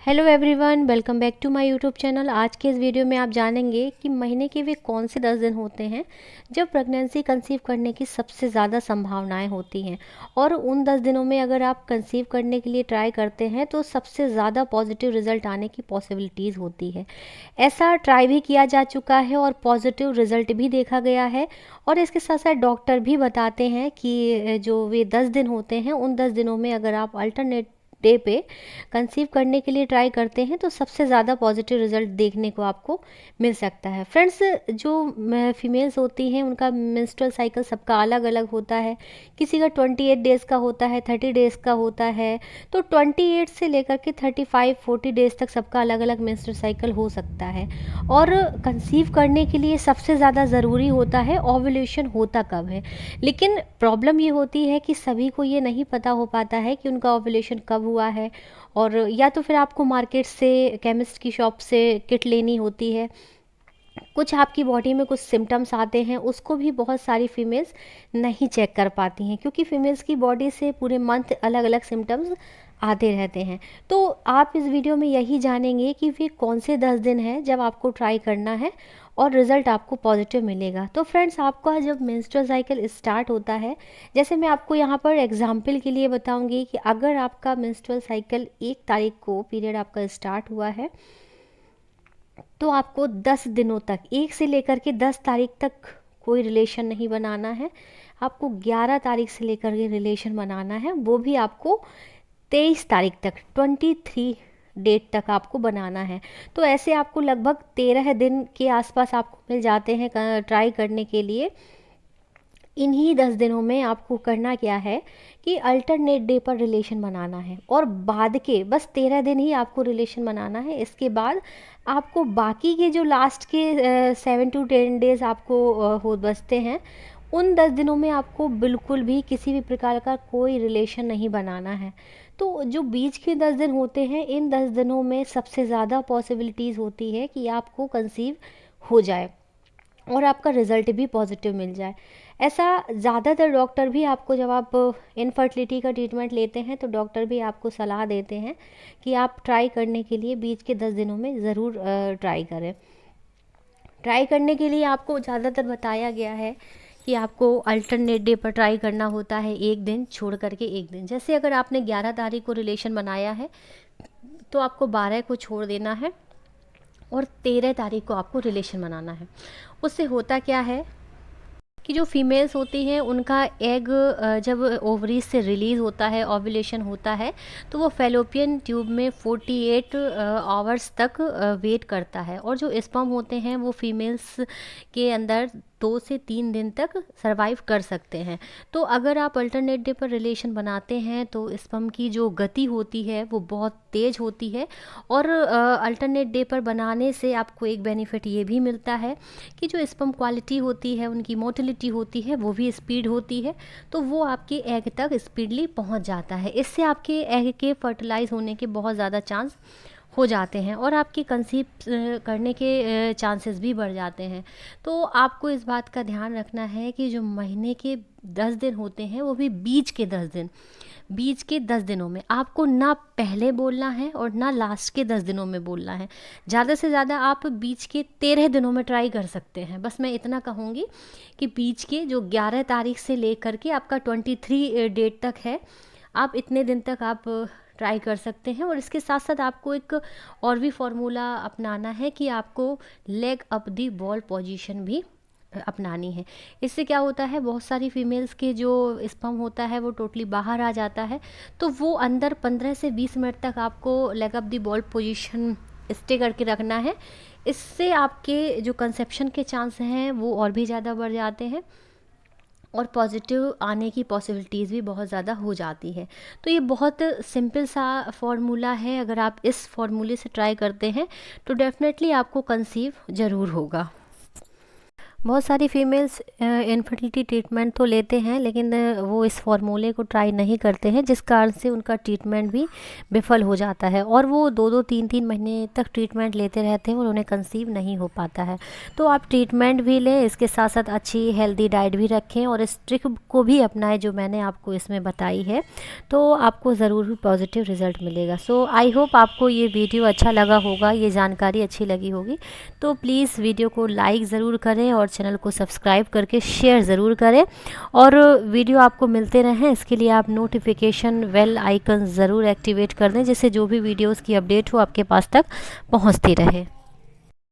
Hello everyone, welcome back to my YouTube channel. आज के इस वीडियो में आप जानेंगे कि महीने के वे कौन से 10 दिन होते हैं जब प्रेगनेंसी कंसीव करने की सबसे ज़्यादा संभावनाएं होती हैं। और उन 10 दिनों में अगर आप कंसीव करने के लिए ट्राई करते हैं तो सबसे ज़्यादा पॉजिटिव रिजल्ट आने की पॉसिबिलिटीज़ होती है। ऐसा ट्राई भी किया जा चुका है और पॉजिटिव रिजल्ट भी देखा गया है। और इसके साथ साथ डॉक्टर भी बताते हैं कि जो वे 10 दिन होते हैं उन 10 दिनों में अगर आप अल्टरनेट डे पे कंसीव करने के लिए ट्राई करते हैं तो सबसे ज़्यादा पॉजिटिव रिजल्ट देखने को आपको मिल सकता है। फ्रेंड्स, जो फीमेल्स होती हैं उनका मेंस्ट्रुअल साइकिल सबका अलग अलग होता है। किसी का 28 डेज़ का होता है, 30 डेज़ का होता है। तो 28 से लेकर के 35-40 डेज़ तक सबका अलग अलग मेंस्ट्रुअल साइकिल हो सकता है। और कंसीव करने के लिए सबसे ज़्यादा ज़रूरी होता है ओव्यूलेशन होता कब है। लेकिन प्रॉब्लम ये होती है कि सभी को ये नहीं पता हो पाता है कि उनका ओव्यूलेशन कब हुआ है। और या तो फिर आपको मार्केट से, केमिस्ट की शॉप से किट लेनी होती है। कुछ आपकी बॉडी में कुछ सिम्टम्स आते हैं, उसको भी बहुत सारी फीमेल्स नहीं चेक कर पाती हैं, क्योंकि फीमेल्स की बॉडी से पूरे मंथ अलग अलग सिम्टम्स आते रहते हैं। तो आप इस वीडियो में यही जानेंगे कि वे कौन से 10 दिन हैं जब आपको ट्राई करना है और रिज़ल्ट आपको पॉजिटिव मिलेगा। तो फ्रेंड्स, आपका जब मेंस्ट्रुअल साइकिल स्टार्ट होता है, जैसे मैं आपको यहाँ पर एग्जांपल के लिए बताऊंगी कि अगर आपका मेंस्ट्रुअल साइकिल 1 तारीख को पीरियड आपका स्टार्ट हुआ है तो आपको 10 दिनों तक, 1 से लेकर के 10 तारीख तक कोई रिलेशन नहीं बनाना है। आपको 11 तारीख से लेकर के रिलेशन बनाना है, वो भी आपको 23 तारीख तक, 23 डेट तक आपको बनाना है। तो ऐसे आपको लगभग 13 दिन के आसपास आपको मिल जाते हैं ट्राई करने के लिए। इन्हीं 10 दिनों में आपको करना क्या है कि अल्टरनेट डे पर रिलेशन बनाना है, और बाद के बस 13 दिन ही आपको रिलेशन बनाना है। इसके बाद आपको बाकी के जो लास्ट के 7 to 10 डेज़ आपको हो बचते हैं, उन 10 दिनों में आपको बिल्कुल भी किसी भी प्रकार का कोई रिलेशन नहीं बनाना है। तो जो बीच के 10 दिन होते हैं, इन 10 दिनों में सबसे ज़्यादा पॉसिबिलिटीज़ होती है कि आपको कंसीव हो जाए और आपका रिज़ल्ट भी पॉजिटिव मिल जाए। ऐसा ज़्यादातर डॉक्टर भी आपको, जब आप इनफर्टिलिटी का ट्रीटमेंट लेते हैं तो डॉक्टर भी आपको सलाह देते हैं कि आप ट्राई करने के लिए बीच के 10 दिनों में ज़रूर ट्राई करें। ट्राई करने के लिए आपको ज़्यादातर बताया गया है कि आपको अल्टरनेट डे पर ट्राई करना होता है, एक दिन छोड़ करके एक दिन। जैसे अगर आपने 11 तारीख को रिलेशन बनाया है तो आपको 12 को छोड़ देना है और 13 तारीख को आपको रिलेशन बनाना है। उससे होता क्या है कि जो फीमेल्स होती हैं उनका एग जब ओवरीज से रिलीज़ होता है, ओव्यूलेशन होता है, तो वो फैलोपियन ट्यूब में 48 आवर्स तक वेट करता है। और जो स्पर्म होते हैं वो फीमेल्स के अंदर 2 से 3 दिन तक सरवाइव कर सकते हैं। तो अगर आप अल्टरनेट डे पर रिलेशन बनाते हैं तो स्पर्म की जो गति होती है वो बहुत तेज़ होती है। और अल्टरनेट डे पर बनाने से आपको एक बेनिफिट ये भी मिलता है कि जो स्पर्म क्वालिटी होती है, उनकी मोटिलिटी होती है, वो भी स्पीड होती है। तो वो आपके एग तक स्पीडली पहुंच जाता है। इससे आपके एग के फर्टिलाइज होने के बहुत ज़्यादा चांस हो जाते हैं और आपके कंसीव करने के चांसेस भी बढ़ जाते हैं। तो आपको इस बात का ध्यान रखना है कि जो महीने के 10 दिन होते हैं वो भी बीच के 10 दिन, बीच के 10 दिनों में आपको ना पहले बोलना है और ना लास्ट के 10 दिनों में बोलना है। ज़्यादा से ज़्यादा आप बीच के 13 दिनों में ट्राई कर सकते हैं। बस मैं इतना कहूँगी कि बीच के जो 11 तारीख से लेकर के आपका 23 डेट तक है, आप इतने दिन तक आप ट्राई कर सकते हैं। और इसके साथ साथ आपको एक और भी फार्मूला अपनाना है कि आपको leg up the ball position भी अपनानी है। इससे क्या होता है, बहुत सारी फीमेल्स के जो स्पर्म होता है वो टोटली बाहर आ जाता है, तो वो अंदर 15 से 20 मिनट तक आपको leg up the ball position stay करके रखना है। इससे आपके जो कंसेप्शन के चांस हैं वो और भी ज़्यादा बढ़ जाते हैं और पॉजिटिव आने की पॉसिबिलिटीज़ भी बहुत ज़्यादा हो जाती है। तो ये बहुत सिंपल सा फार्मूला है, अगर आप इस फार्मूले से ट्राई करते हैं तो डेफिनेटली आपको कंसीव ज़रूर होगा। बहुत सारी फीमेल्स इनफर्टिलिटी ट्रीटमेंट तो लेते हैं, लेकिन वो इस फार्मूले को ट्राई नहीं करते हैं, जिस कारण से उनका ट्रीटमेंट भी विफल हो जाता है और वो 2-2 3-3 महीने तक ट्रीटमेंट लेते रहते हैं और उन्हें कंसीव नहीं हो पाता है। तो आप ट्रीटमेंट भी लें, इसके साथ साथ अच्छी हेल्दी डाइट भी रखें और इस ट्रिक को भी अपनाएं जो मैंने आपको इसमें बताई है, तो आपको ज़रूर भी पॉजिटिव रिजल्ट मिलेगा। सो आई होप आपको ये वीडियो अच्छा लगा होगा, ये जानकारी अच्छी लगी होगी। तो प्लीज़ वीडियो को लाइक ज़रूर करें और चैनल को सब्सक्राइब करके शेयर ज़रूर करें, और वीडियो आपको मिलते रहें इसके लिए आप नोटिफिकेशन बेल आइकन ज़रूर एक्टिवेट कर दें, जिससे जो भी वीडियोस की अपडेट हो आपके पास तक पहुंचती रहे।